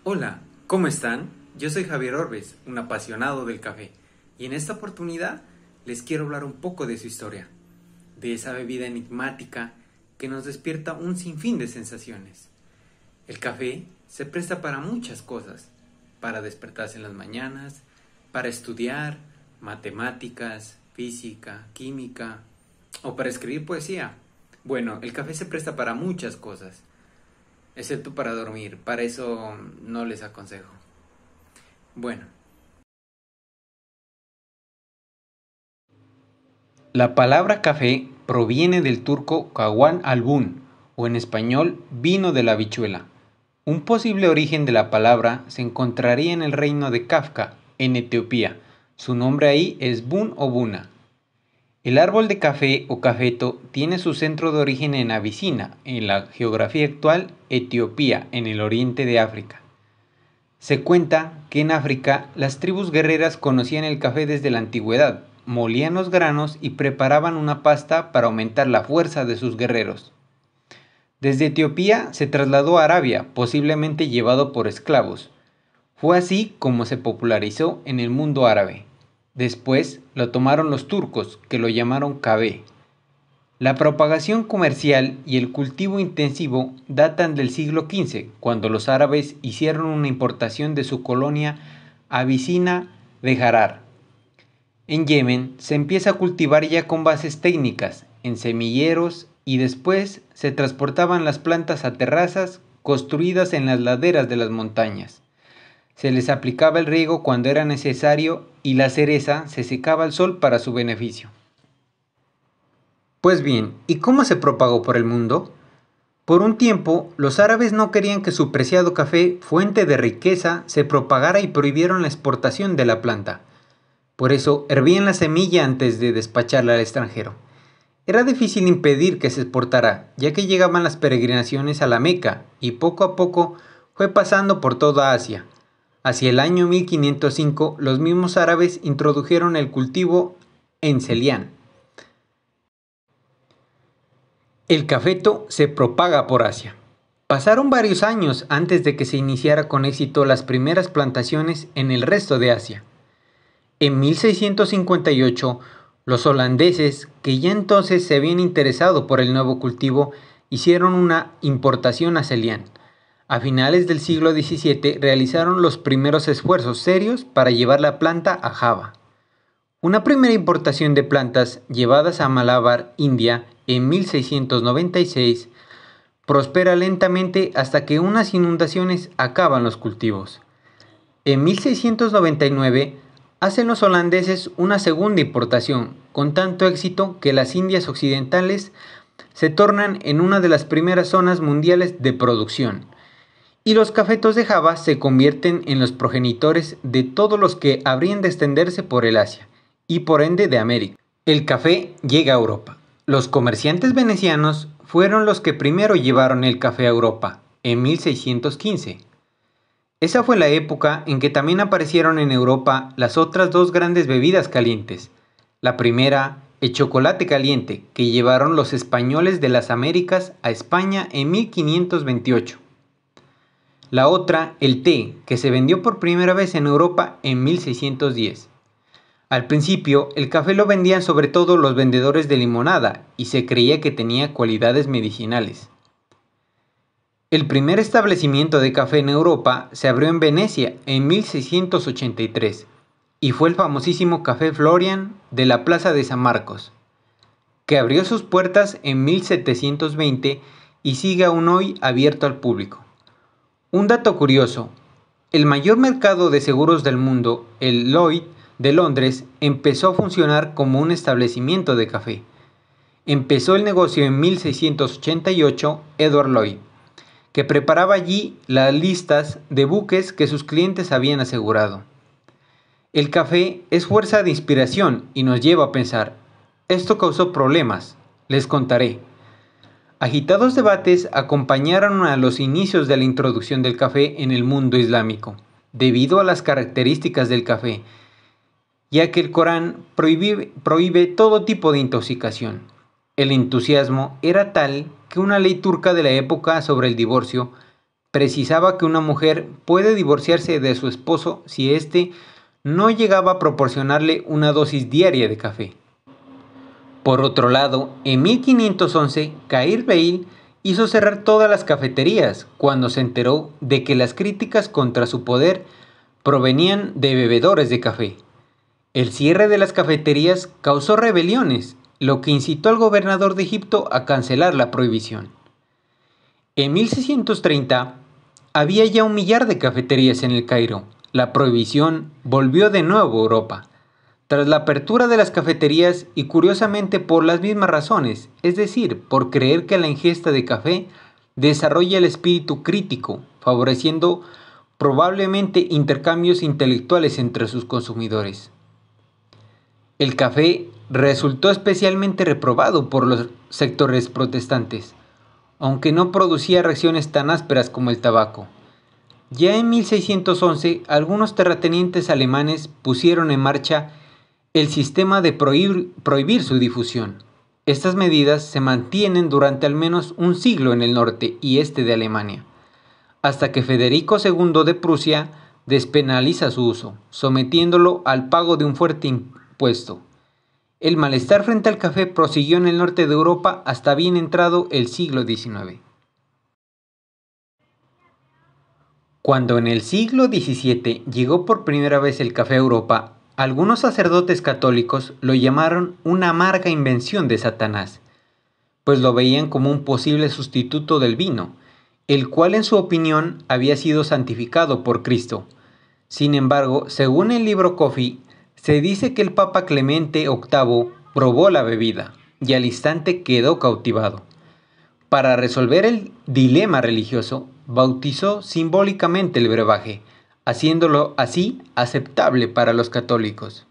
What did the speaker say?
Hola, ¿cómo están? Yo soy Javier Orbes, un apasionado del café, y en esta oportunidad les quiero hablar un poco de su historia, de esa bebida enigmática que nos despierta un sinfín de sensaciones. El café se presta para muchas cosas, para despertarse en las mañanas, para estudiar matemáticas, física, química o para escribir poesía. Bueno, el café se presta para muchas cosas, excepto para dormir. Para eso no les aconsejo. Bueno, la palabra café proviene del turco kahwan albun, o en español vino de la habichuela. Un posible origen de la palabra se encontraría en el reino de Kafka, en Etiopía. Su nombre ahí es Bun o Buna. El árbol de café o cafeto tiene su centro de origen en Abisinia, en la geografía actual Etiopía, en el oriente de África. Se cuenta que en África las tribus guerreras conocían el café desde la antigüedad, molían los granos y preparaban una pasta para aumentar la fuerza de sus guerreros. Desde Etiopía se trasladó a Arabia, posiblemente llevado por esclavos. Fue así como se popularizó en el mundo árabe. Después lo tomaron los turcos, que lo llamaron café. La propagación comercial y el cultivo intensivo datan del siglo XV, cuando los árabes hicieron una importación de su colonia Abisinia de Harar. En Yemen se empieza a cultivar ya con bases técnicas, en semilleros, y después se transportaban las plantas a terrazas construidas en las laderas de las montañas. Se les aplicaba el riego cuando era necesario y la cereza se secaba al sol para su beneficio. Pues bien, ¿y cómo se propagó por el mundo? Por un tiempo, los árabes no querían que su preciado café, fuente de riqueza, se propagara y prohibieron la exportación de la planta. Por eso, hervían la semilla antes de despacharla al extranjero. Era difícil impedir que se exportara, ya que llegaban las peregrinaciones a la Meca y poco a poco fue pasando por toda Asia. Hacia el año 1505, los mismos árabes introdujeron el cultivo en Celián. El cafeto se propaga por Asia. Pasaron varios años antes de que se iniciara con éxito las primeras plantaciones en el resto de Asia. En 1658, los holandeses, que ya entonces se habían interesado por el nuevo cultivo, hicieron una importación a Celián. A finales del siglo XVII realizaron los primeros esfuerzos serios para llevar la planta a Java. Una primera importación de plantas llevadas a Malabar, India, en 1696, prospera lentamente hasta que unas inundaciones acaban los cultivos. En 1699 hacen los holandeses una segunda importación, con tanto éxito que las Indias Occidentales se tornan en una de las primeras zonas mundiales de producción, y los cafetos de Java se convierten en los progenitores de todos los que habrían de extenderse por el Asia, y por ende de América. El café llega a Europa. Los comerciantes venecianos fueron los que primero llevaron el café a Europa, en 1615. Esa fue la época en que también aparecieron en Europa las otras dos grandes bebidas calientes. La primera, el chocolate caliente, que llevaron los españoles de las Américas a España en 1528. La otra, el té, que se vendió por primera vez en Europa en 1610. Al principio, el café lo vendían sobre todo los vendedores de limonada y se creía que tenía cualidades medicinales. El primer establecimiento de café en Europa se abrió en Venecia en 1683 y fue el famosísimo Café Florian de la Plaza de San Marcos, que abrió sus puertas en 1720 y sigue aún hoy abierto al público. Un dato curioso, el mayor mercado de seguros del mundo, el Lloyd de Londres, empezó a funcionar como un establecimiento de café. Empezó el negocio en 1688 Edward Lloyd, que preparaba allí las listas de buques que sus clientes habían asegurado. El café es fuerza de inspiración y nos lleva a pensar, esto causó problemas, les contaré. Agitados debates acompañaron a los inicios de la introducción del café en el mundo islámico, debido a las características del café, ya que el Corán prohíbe todo tipo de intoxicación. El entusiasmo era tal que una ley turca de la época sobre el divorcio precisaba que una mujer puede divorciarse de su esposo si éste no llegaba a proporcionarle una dosis diaria de café. Por otro lado, en 1511, Cair Beil hizo cerrar todas las cafeterías cuando se enteró de que las críticas contra su poder provenían de bebedores de café. El cierre de las cafeterías causó rebeliones, lo que incitó al gobernador de Egipto a cancelar la prohibición. En 1630, había ya 1 millar de cafeterías en el Cairo. La prohibición volvió de nuevo a Europa. Tras la apertura de las cafeterías y curiosamente por las mismas razones, es decir, por creer que la ingesta de café desarrolla el espíritu crítico, favoreciendo probablemente intercambios intelectuales entre sus consumidores. El café resultó especialmente reprobado por los sectores protestantes, aunque no producía reacciones tan ásperas como el tabaco. Ya en 1611, algunos terratenientes alemanes pusieron en marcha el sistema de prohibir su difusión. Estas medidas se mantienen durante al menos un siglo en el norte y este de Alemania, hasta que Federico II de Prusia despenaliza su uso, sometiéndolo al pago de un fuerte impuesto. El malestar frente al café prosiguió en el norte de Europa hasta bien entrado el siglo XIX. Cuando en el siglo XVII llegó por primera vez el café a Europa, algunos sacerdotes católicos lo llamaron una amarga invención de Satanás, pues lo veían como un posible sustituto del vino, el cual en su opinión había sido santificado por Cristo. Sin embargo, según el libro Coffee, se dice que el Papa Clemente VIII probó la bebida y al instante quedó cautivado. Para resolver el dilema religioso, bautizó simbólicamente el brebaje, haciéndolo así aceptable para los católicos.